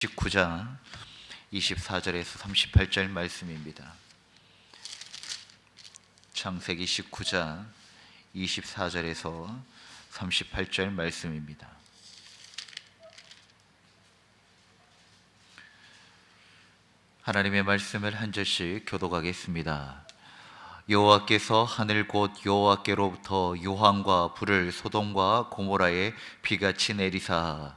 19장 24절에서 38절 말씀입니다. 창세기 19장 24절에서 38절 말씀입니다. 하나님의 말씀을 한 절씩 교독하겠습니다. 여호와께서 하늘 곧 여호와께로부터 유황과 불을 소돔과 고모라에 비같이 내리사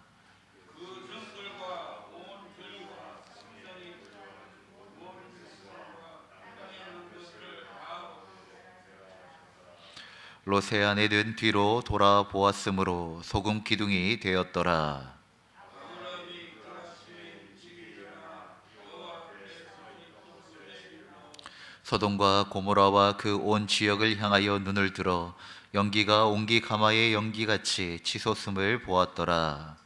롯의 아내는 뒤로 돌아보았으므로 소금 기둥이 되었더라. 소돔과 고모라와 그 온 지역을 향하여 눈을 들어 연기가 옹기 가마의 연기같이 치솟음을 보았더라.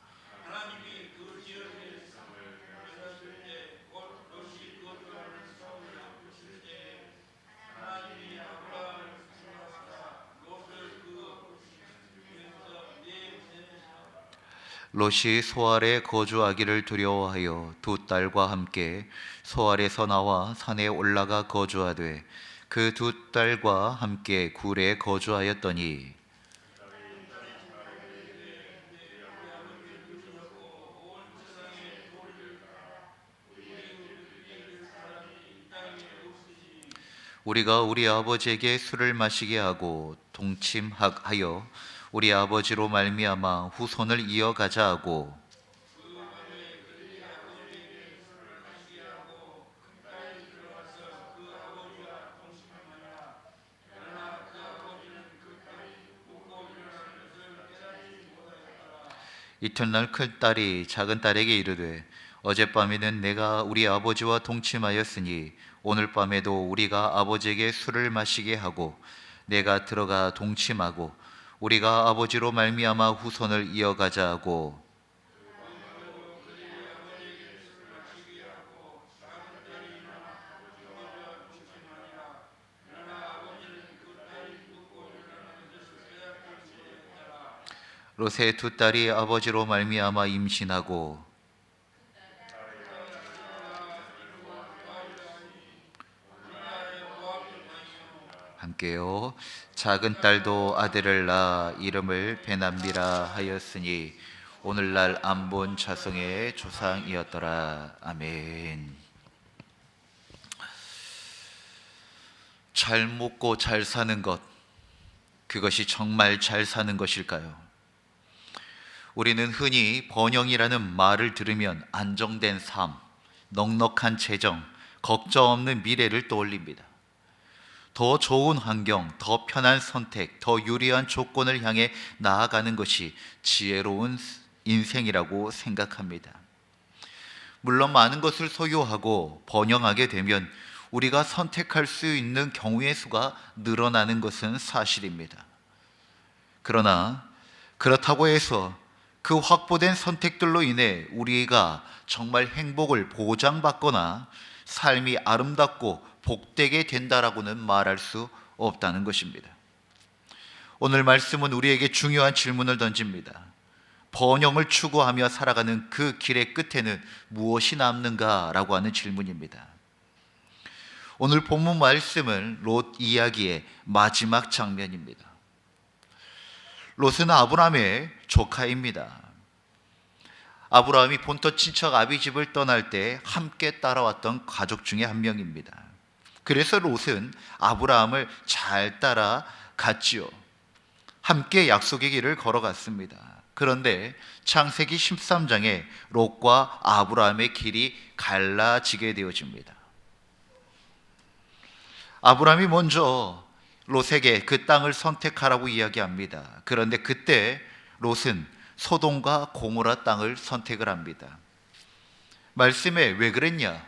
롯이 소알에 거주하기를 두려워하여 두 딸과 함께 소알에서 나와 산에 올라가 거주하되 그 두 딸과 함께 굴에 거주하였더니 우리가 우리 아버지에게 술을 마시게 하고 동침하여 우리 아버지로 말미암아 후손을 이어가자 하고 이튿날 큰 딸이 작은 딸에게 이르되 어젯밤에는 내가 우리 아버지와 동침하였으니 오늘 밤에도 우리가 아버지에게 술을 마시게 하고 내가 들어가 동침하고 우리가 아버지로 말미암아 후손을 이어가자 하고 롯의 두 딸이 아버지로 말미암아 임신하고 함께요. 작은 딸도 아들을 낳아 이름을 베남미라 하였으니 오늘날 안 본 자성의 조상이었더라. 아멘. 잘 먹고 잘 사는 것, 그것이 정말 잘 사는 것일까요? 우리는 흔히 번영이라는 말을 들으면 안정된 삶, 넉넉한 재정, 걱정 없는 미래를 떠올립니다. 더 좋은 환경, 더 편한 선택, 더 유리한 조건을 향해 나아가는 것이 지혜로운 인생이라고 생각합니다. 물론 많은 것을 소유하고 번영하게 되면 우리가 선택할 수 있는 경우의 수가 늘어나는 것은 사실입니다. 그러나 그렇다고 해서 그 확보된 선택들로 인해 우리가 정말 행복을 보장받거나 삶이 아름답고 복되게 된다라고는 말할 수 없다는 것입니다. 오늘 말씀은 우리에게 중요한 질문을 던집니다. 번영을 추구하며 살아가는 그 길의 끝에는 무엇이 남는가라고 하는 질문입니다. 오늘 본문 말씀은 롯 이야기의 마지막 장면입니다. 롯은 아브라함의 조카입니다. 아브라함이 본토 친척 아비집을 떠날 때 함께 따라왔던 가족 중에 한 명입니다. 그래서 롯은 아브라함을 잘 따라갔지요. 함께 약속의 길을 걸어갔습니다. 그런데 창세기 13장에 롯과 아브라함의 길이 갈라지게 되어집니다. 아브라함이 먼저 롯에게 그 땅을 선택하라고 이야기합니다. 그런데 그때 롯은 소돔과 고모라 땅을 선택을 합니다. 말씀에 왜 그랬냐?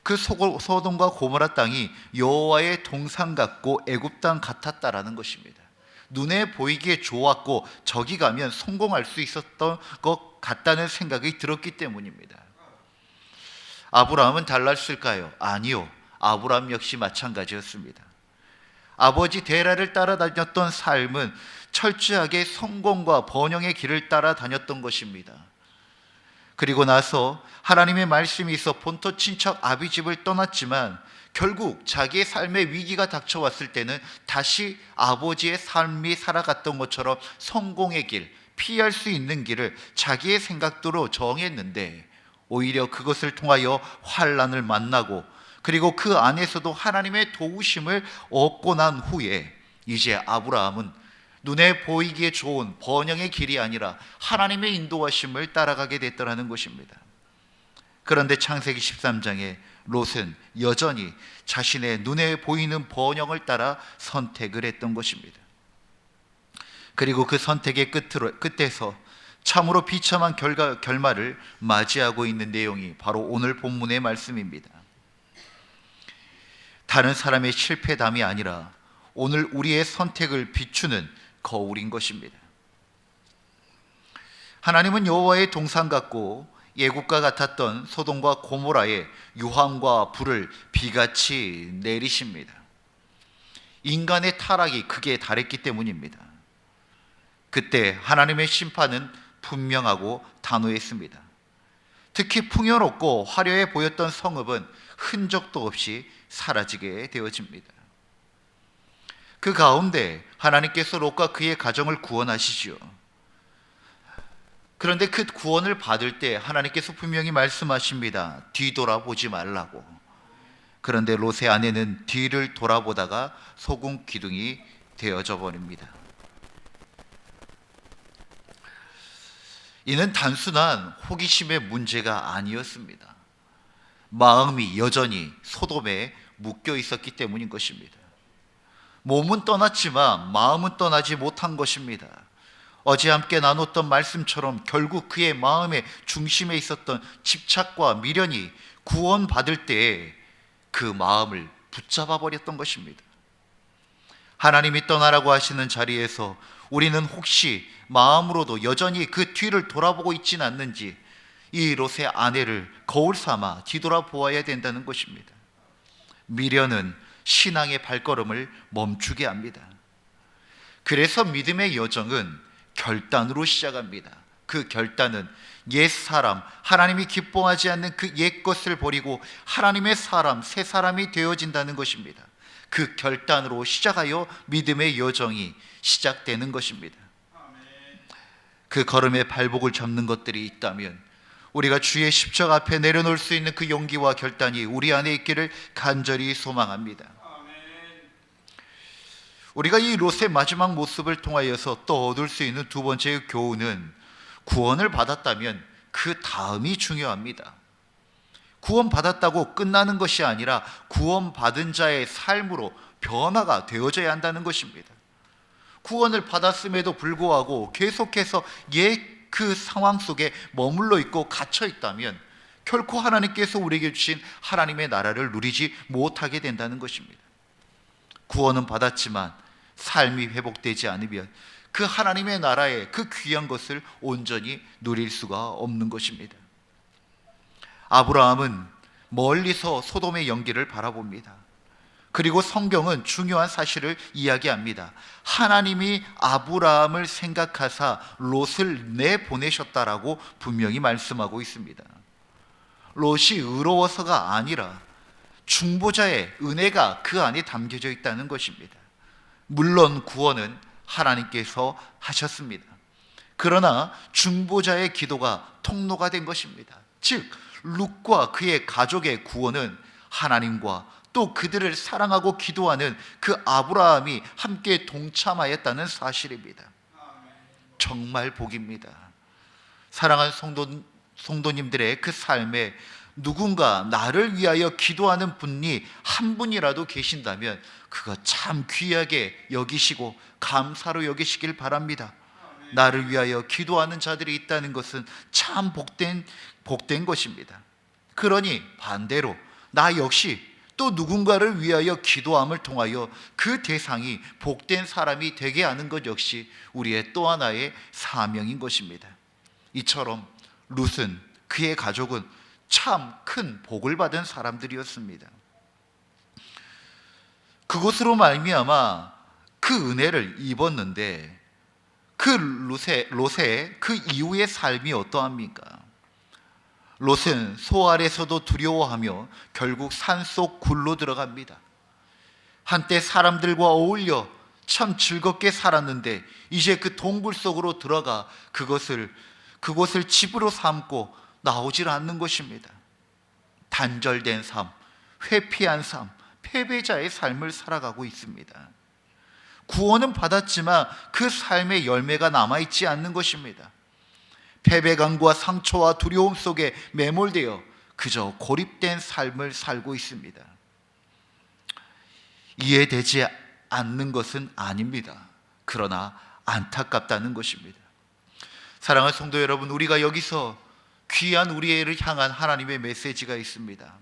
그 소돔과 고모라 땅이 여호와의 동산 같고 애굽 땅 같았다라는 것입니다. 눈에 보이기에 좋았고 저기 가면 성공할 수 있었던 것 같다는 생각이 들었기 때문입니다. 아브라함은 달랐을까요? 아니요. 아브라함 역시 마찬가지였습니다. 아버지 데라를 따라다녔던 삶은 철저하게 성공과 번영의 길을 따라다녔던 것입니다. 그리고 나서 하나님의 말씀이 있어 본토 친척 아비집을 떠났지만 결국 자기의 삶의 위기가 닥쳐왔을 때는 다시 아버지의 삶이 살아갔던 것처럼 성공의 길, 피할 수 있는 길을 자기의 생각대로 정했는데 오히려 그것을 통하여 환난을 만나고 그리고 그 안에서도 하나님의 도우심을 얻고 난 후에 이제 아브라함은 눈에 보이기에 좋은 번영의 길이 아니라 하나님의 인도하심을 따라가게 됐더라는 것입니다. 그런데 창세기 13장에 롯은 여전히 자신의 눈에 보이는 번영을 따라 선택을 했던 것입니다. 그리고 그 선택의 끝에서 참으로 비참한 결말을 맞이하고 있는 내용이 바로 오늘 본문의 말씀입니다. 다른 사람의 실패담이 아니라 오늘 우리의 선택을 비추는 거울인 것입니다. 하나님은 여호와의 동산 같고 예국과 같았던 소돔과 고모라에 유황과 불을 비같이 내리십니다. 인간의 타락이 극에 달했기 때문입니다. 그때 하나님의 심판은 분명하고 단호했습니다. 특히 풍요롭고 화려해 보였던 성읍은 흔적도 없이 사라지게 되어집니다. 그 가운데 하나님께서 롯과 그의 가정을 구원하시지요. 그런데 그 구원을 받을 때 하나님께서 분명히 말씀하십니다. 뒤돌아보지 말라고. 그런데 롯의 아내는 뒤를 돌아보다가 소금 기둥이 되어져 버립니다. 이는 단순한 호기심의 문제가 아니었습니다. 마음이 여전히 소돔에 묶여 있었기 때문인 것입니다. 몸은 떠났지만 마음은 떠나지 못한 것입니다. 어제 함께 나눴던 말씀처럼 결국 그의 마음의 중심에 있었던 집착과 미련이 구원받을 때에 그 마음을 붙잡아 버렸던 것입니다. 하나님이 떠나라고 하시는 자리에서 우리는 혹시 마음으로도 여전히 그 뒤를 돌아보고 있지는 않는지 이 롯의 아내를 거울 삼아 뒤돌아보아야 된다는 것입니다. 미련은 신앙의 발걸음을 멈추게 합니다. 그래서 믿음의 여정은 결단으로 시작합니다. 그 결단은 옛사람, 하나님이 기뻐하지 않는 그 옛것을 버리고 하나님의 사람, 새 사람이 되어진다는 것입니다. 그 결단으로 시작하여 믿음의 여정이 시작되는 것입니다. 그 걸음의 발복을 잡는 것들이 있다면 우리가 주의 십자가 앞에 내려놓을 수 있는 그 용기와 결단이 우리 안에 있기를 간절히 소망합니다. 우리가 이 롯의 마지막 모습을 통하여서 또 얻을 수 있는 두 번째 교훈은 구원을 받았다면 그 다음이 중요합니다. 구원받았다고 끝나는 것이 아니라 구원받은 자의 삶으로 변화가 되어져야 한다는 것입니다. 구원을 받았음에도 불구하고 계속해서 옛 그 상황 속에 머물러 있고 갇혀 있다면 결코 하나님께서 우리에게 주신 하나님의 나라를 누리지 못하게 된다는 것입니다. 구원은 받았지만 삶이 회복되지 않으면 그 하나님의 나라의 그 귀한 것을 온전히 누릴 수가 없는 것입니다. 아브라함은 멀리서 소돔의 연기를 바라봅니다. 그리고 성경은 중요한 사실을 이야기합니다. 하나님이 아브라함을 생각하사 롯을 내보내셨다라고 분명히 말씀하고 있습니다. 롯이 의로워서가 아니라 중보자의 은혜가 그 안에 담겨져 있다는 것입니다. 물론 구원은 하나님께서 하셨습니다. 그러나 중보자의 기도가 통로가 된 것입니다. 즉 롯과 그의 가족의 구원은 하나님과 또 그들을 사랑하고 기도하는 그 아브라함이 함께 동참하였다는 사실입니다. 정말 복입니다. 사랑하는 성도님들의 그 삶에 누군가 나를 위하여 기도하는 분이 한 분이라도 계신다면 그거 참 귀하게 여기시고 감사로 여기시길 바랍니다. 나를 위하여 기도하는 자들이 있다는 것은 참 복된 것입니다. 그러니 반대로 나 역시 또 누군가를 위하여 기도함을 통하여 그 대상이 복된 사람이 되게 하는 것 역시 우리의 또 하나의 사명인 것입니다. 이처럼 룻은 그의 가족은 참 큰 복을 받은 사람들이었습니다. 그것으로 말미암아 그 은혜를 입었는데 그 롯의 그 이후의 삶이 어떠합니까? 롯은 소 아래서도 두려워하며 결국 산속 굴로 들어갑니다. 한때 사람들과 어울려 참 즐겁게 살았는데 이제 그 동굴 속으로 들어가 그곳을 집으로 삼고 나오질 않는 것입니다. 단절된 삶, 회피한 삶, 패배자의 삶을 살아가고 있습니다. 구원은 받았지만 그 삶의 열매가 남아있지 않는 것입니다. 패배감과 상처와 두려움 속에 매몰되어 그저 고립된 삶을 살고 있습니다. 이해되지 않는 것은 아닙니다. 그러나 안타깝다는 것입니다. 사랑하는 성도 여러분, 우리가 여기서 귀한 우리를 향한 하나님의 메시지가 있습니다.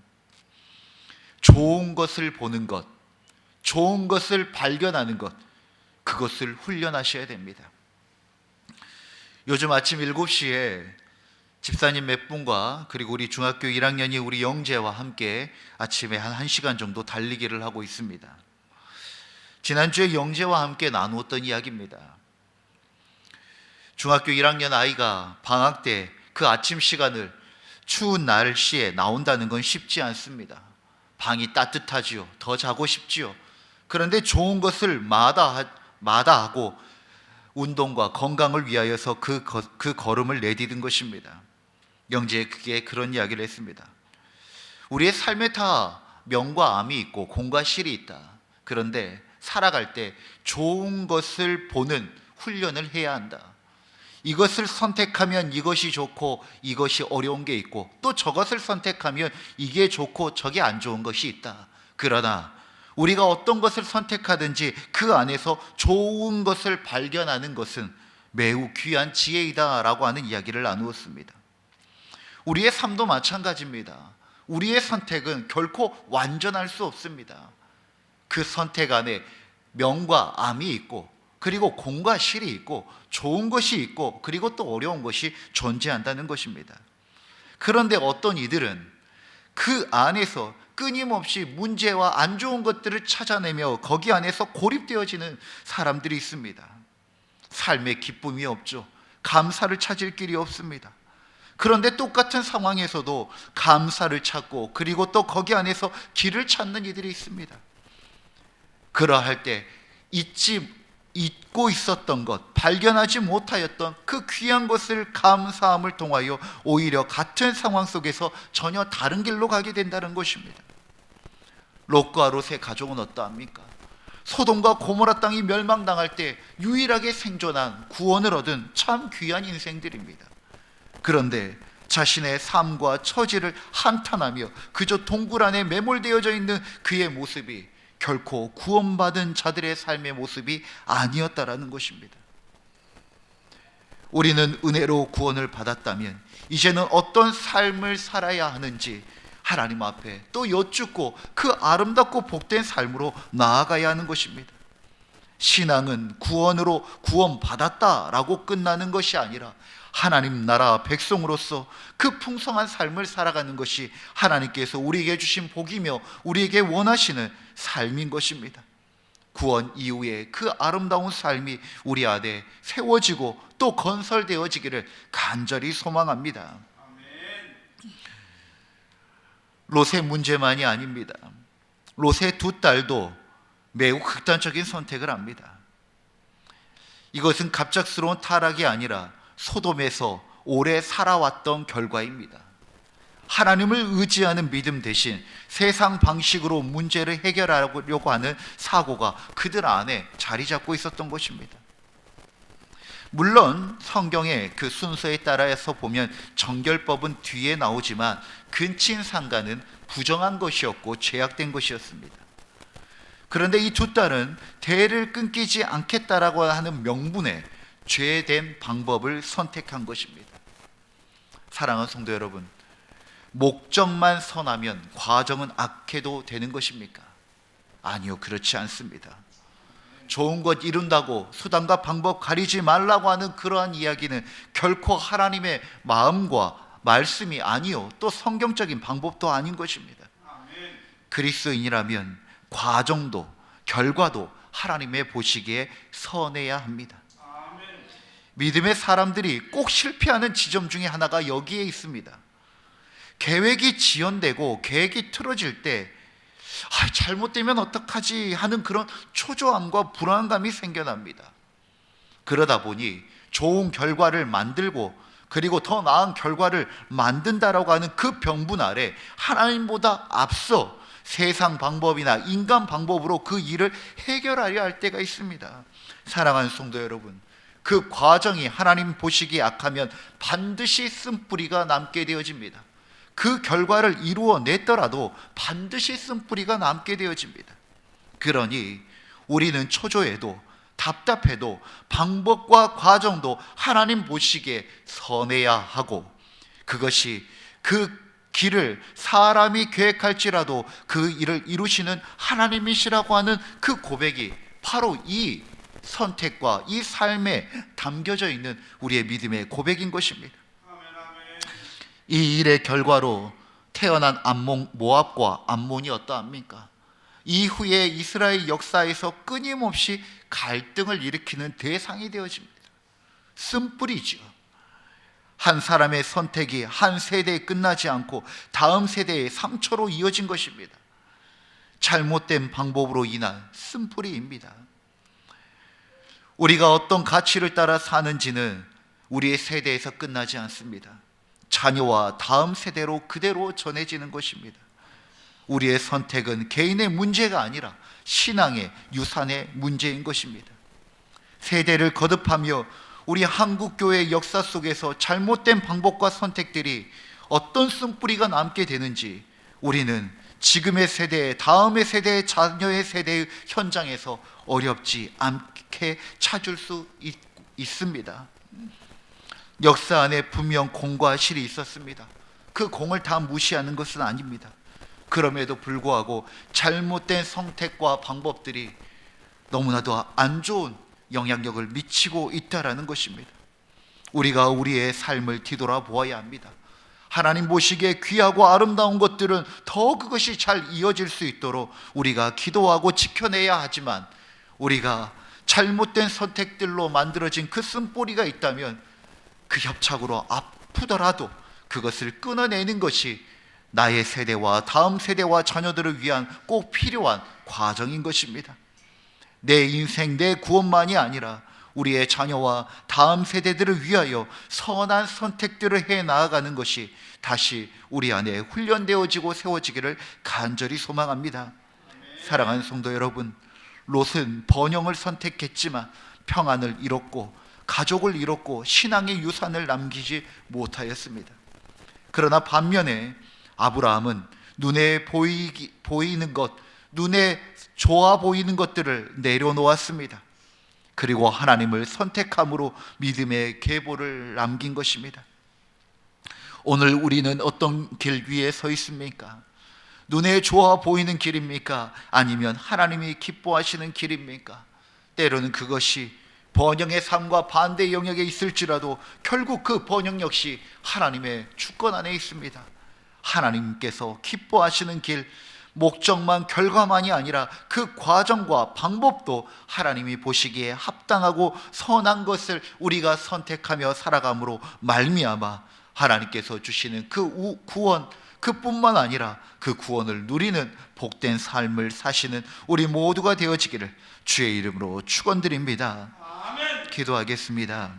좋은 것을 보는 것, 좋은 것을 발견하는 것, 그것을 훈련하셔야 됩니다. 요즘 아침 7시에 집사님 몇 분과 그리고 우리 중학교 1학년이 우리 영재와 함께 아침에 한 1시간 정도 달리기를 하고 있습니다. 지난주에 영재와 함께 나누었던 이야기입니다. 중학교 1학년 아이가 방학 때 그 아침 시간을 추운 날씨에 나온다는 건 쉽지 않습니다. 방이 따뜻하지요. 더 자고 싶지요. 그런데 좋은 것을 마다하고 운동과 건강을 위하여서 그 걸음을 내디딘 것입니다. 영재에게 그런 이야기를 했습니다. 우리의 삶에 다 명과 암이 있고 공과 실이 있다. 그런데 살아갈 때 좋은 것을 보는 훈련을 해야 한다. 이것을 선택하면 이것이 좋고 이것이 어려운 게 있고 또 저것을 선택하면 이게 좋고 저게 안 좋은 것이 있다. 그러나 우리가 어떤 것을 선택하든지 그 안에서 좋은 것을 발견하는 것은 매우 귀한 지혜이다라고 하는 이야기를 나누었습니다. 우리의 삶도 마찬가지입니다. 우리의 선택은 결코 완전할 수 없습니다. 그 선택 안에 명과 암이 있고 그리고 공과 실이 있고 좋은 것이 있고 그리고 또 어려운 것이 존재한다는 것입니다. 그런데 어떤 이들은 그 안에서 끊임없이 문제와 안 좋은 것들을 찾아내며 거기 안에서 고립되어지는 사람들이 있습니다. 삶에 기쁨이 없죠. 감사를 찾을 길이 없습니다. 그런데 똑같은 상황에서도 감사를 찾고 그리고 또 거기 안에서 길을 찾는 이들이 있습니다. 그러할 때 잊고 있었던 것, 발견하지 못하였던 그 귀한 것을 감사함을 통하여 오히려 같은 상황 속에서 전혀 다른 길로 가게 된다는 것입니다. 롯과 롯의 가족은 어떠합니까? 소돔과 고모라 땅이 멸망당할 때 유일하게 생존한 구원을 얻은 참 귀한 인생들입니다. 그런데 자신의 삶과 처지를 한탄하며 그저 동굴 안에 매몰되어져 있는 그의 모습이 결코 구원받은 자들의 삶의 모습이 아니었다라는 것입니다. 우리는 은혜로 구원을 받았다면 이제는 어떤 삶을 살아야 하는지 하나님 앞에 또 여쭙고 그 아름답고 복된 삶으로 나아가야 하는 것입니다. 신앙은 구원으로 구원받았다라고 끝나는 것이 아니라 하나님 나라 백성으로서 그 풍성한 삶을 살아가는 것이 하나님께서 우리에게 주신 복이며 우리에게 원하시는 삶인 것입니다. 구원 이후에 그 아름다운 삶이 우리 안에 세워지고 또 건설되어지기를 간절히 소망합니다. 롯의 문제만이 아닙니다. 롯의 두 딸도 매우 극단적인 선택을 합니다. 이것은 갑작스러운 타락이 아니라 소돔에서 오래 살아왔던 결과입니다. 하나님을 의지하는 믿음 대신 세상 방식으로 문제를 해결하려고 하는 사고가 그들 안에 자리 잡고 있었던 것입니다. 물론 성경의 그 순서에 따라서 보면 정결법은 뒤에 나오지만 근친상간은 부정한 것이었고 죄악된 것이었습니다. 그런데 이 두 딸은 대를 끊기지 않겠다라고 하는 명분에 죄된 방법을 선택한 것입니다. 사랑하는 성도 여러분, 목적만 선하면 과정은 악해도 되는 것입니까? 아니요, 그렇지 않습니다. 좋은 것 이룬다고 수단과 방법 가리지 말라고 하는 그러한 이야기는 결코 하나님의 마음과 말씀이 아니요, 또 성경적인 방법도 아닌 것입니다. 그리스도인이라면 과정도 결과도 하나님의 보시기에 선해야 합니다. 믿음의 사람들이 꼭 실패하는 지점 중에 하나가 여기에 있습니다. 계획이 지연되고 계획이 틀어질 때 잘못되면 어떡하지 하는 그런 초조함과 불안감이 생겨납니다. 그러다 보니 좋은 결과를 만들고 그리고 더 나은 결과를 만든다라고 하는 그 병분 아래 하나님보다 앞서 세상 방법이나 인간 방법으로 그 일을 해결하려 할 때가 있습니다. 사랑하는 성도 여러분, 그 과정이 하나님 보시기에 악하면 반드시 쓴뿌리가 남게 되어집니다. 그 결과를 이루어냈더라도 반드시 쓴뿌리가 남게 되어집니다. 그러니 우리는 초조해도 답답해도 방법과 과정도 하나님 보시기에 선해야 하고, 그것이 그 길을 사람이 계획할지라도 그 일을 이루시는 하나님이시라고 하는 그 고백이 바로 이 선택과 이 삶에 담겨져 있는 우리의 믿음의 고백인 것입니다. 이 일의 결과로 태어난 모압과 암몬이 어떠합니까? 이후에 이스라엘 역사에서 끊임없이 갈등을 일으키는 대상이 되어집니다. 쓴뿌리죠. 한 사람의 선택이 한 세대에 끝나지 않고 다음 세대의 상처로 이어진 것입니다. 잘못된 방법으로 인한 쓴뿌리입니다. 우리가 어떤 가치를 따라 사는지는 우리의 세대에서 끝나지 않습니다. 자녀와 다음 세대로 그대로 전해지는 것입니다. 우리의 선택은 개인의 문제가 아니라 신앙의 유산의 문제인 것입니다. 세대를 거듭하며 우리 한국교회의 역사 속에서 잘못된 방법과 선택들이 어떤 쓴뿌리가 남게 되는지 우리는 지금의 세대, 다음의 세대, 자녀의 세대의 현장에서 어렵지 않게 찾을 수 있습니다. 역사 안에 분명 공과 실이 있었습니다. 그 공을 다 무시하는 것은 아닙니다. 그럼에도 불구하고 잘못된 선택과 방법들이 너무나도 안 좋은 영향력을 미치고 있다라는 것입니다. 우리가 우리의 삶을 뒤돌아보아야 합니다. 하나님 보시기에 귀하고 아름다운 것들은 더 그것이 잘 이어질 수 있도록 우리가 기도하고 지켜내야 하지만, 우리가 잘못된 선택들로 만들어진 그 쓴뿌리가 있다면 그 협착으로 아프더라도 그것을 끊어내는 것이 나의 세대와 다음 세대와 자녀들을 위한 꼭 필요한 과정인 것입니다. 내 인생, 내 구원만이 아니라 우리의 자녀와 다음 세대들을 위하여 선한 선택들을 해 나아가는 것이 다시 우리 안에 훈련되어지고 세워지기를 간절히 소망합니다. 사랑하는 성도 여러분, 롯은 번영을 선택했지만 평안을 잃었고 가족을 잃었고 신앙의 유산을 남기지 못하였습니다. 그러나 반면에 아브라함은 눈에 보이는 것, 눈에 좋아 보이는 것들을 내려놓았습니다. 그리고 하나님을 선택함으로 믿음의 계보를 남긴 것입니다. 오늘 우리는 어떤 길 위에 서 있습니까? 눈에 좋아 보이는 길입니까? 아니면 하나님이 기뻐하시는 길입니까? 때로는 그것이 번영의 삶과 반대 영역에 있을지라도 결국 그 번영 역시 하나님의 주권 안에 있습니다. 하나님께서 기뻐하시는 길, 목적만 결과만이 아니라 그 과정과 방법도 하나님이 보시기에 합당하고 선한 것을 우리가 선택하며 살아감으로 말미암아 하나님께서 주시는 그 구원, 그뿐만 아니라 그 구원을 누리는 복된 삶을 사시는 우리 모두가 되어지기를 주의 이름으로 축원드립니다. 아멘. 기도하겠습니다.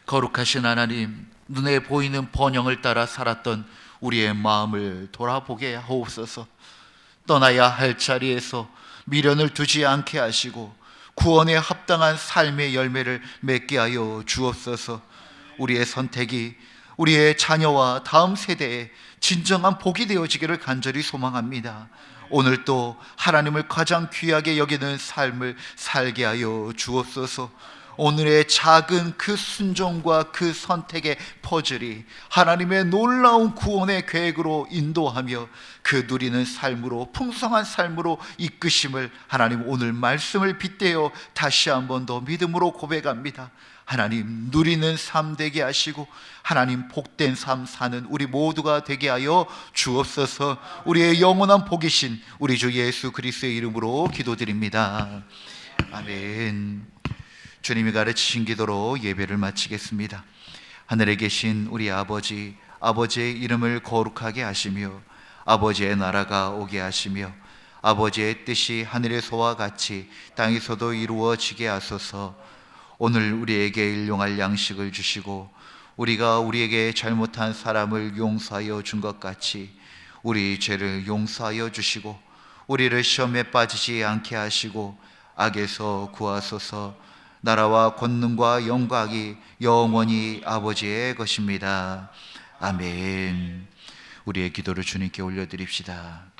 거룩하신 하나님, 눈에 보이는 번영을 따라 살았던 우리의 마음을 돌아보게 하옵소서. 떠나야 할 자리에서 미련을 두지 않게 하시고 구원에 합당한 삶의 열매를 맺게 하여 주옵소서. 우리의 선택이 우리의 자녀와 다음 세대에 진정한 복이 되어지기를 간절히 소망합니다. 오늘 또 하나님을 가장 귀하게 여기는 삶을 살게 하여 주옵소서. 오늘의 작은 그 순종과 그 선택의 퍼즐이 하나님의 놀라운 구원의 계획으로 인도하며 그 누리는 삶으로, 풍성한 삶으로 이끄심을 하나님 오늘 말씀을 빗대어 다시 한 번 더 믿음으로 고백합니다. 하나님, 누리는 삶 되게 하시고 하나님 복된 삶 사는 우리 모두가 되게 하여 주옵소서. 우리의 영원한 복이신 우리 주 예수 그리스도의 이름으로 기도드립니다. 아멘. 주님이 가르치신 기도로 예배를 마치겠습니다. 하늘에 계신 우리 아버지, 아버지의 이름을 거룩하게 하시며 아버지의 나라가 오게 하시며 아버지의 뜻이 하늘에서와 같이 땅에서도 이루어지게 하소서. 오늘 우리에게 일용할 양식을 주시고 우리가 우리에게 잘못한 사람을 용서하여 준 것 같이 우리 죄를 용서하여 주시고 우리를 시험에 빠지지 않게 하시고 악에서 구하소서. 나라와 권능과 영광이 영원히 아버지의 것입니다. 아멘. 우리의 기도를 주님께 올려드립시다.